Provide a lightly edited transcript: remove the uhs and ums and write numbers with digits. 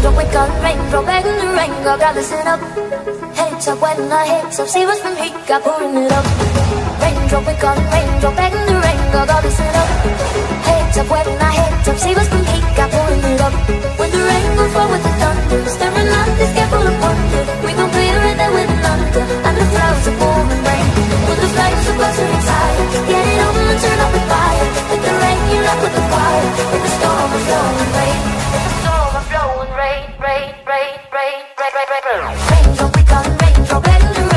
Raindrop back in the rain, girl, gotta listen up. Heads up when I hit up, save us from heat, got pouring it up. Raindrop back in the rain, girl, gotta listen up. Heads up when I hit up, save us from heat, got pouring it up. When the rain will fall with the thunder, staring at this gap full of wonder. We gon' clear it there with an under, and the flowers are pouring rain. When the flames are closer and tired, get it on and turn up the fire. With the rain, you lock with the fire. In the storm of flowing rain. Raindrop, we got raindrop back in the rain.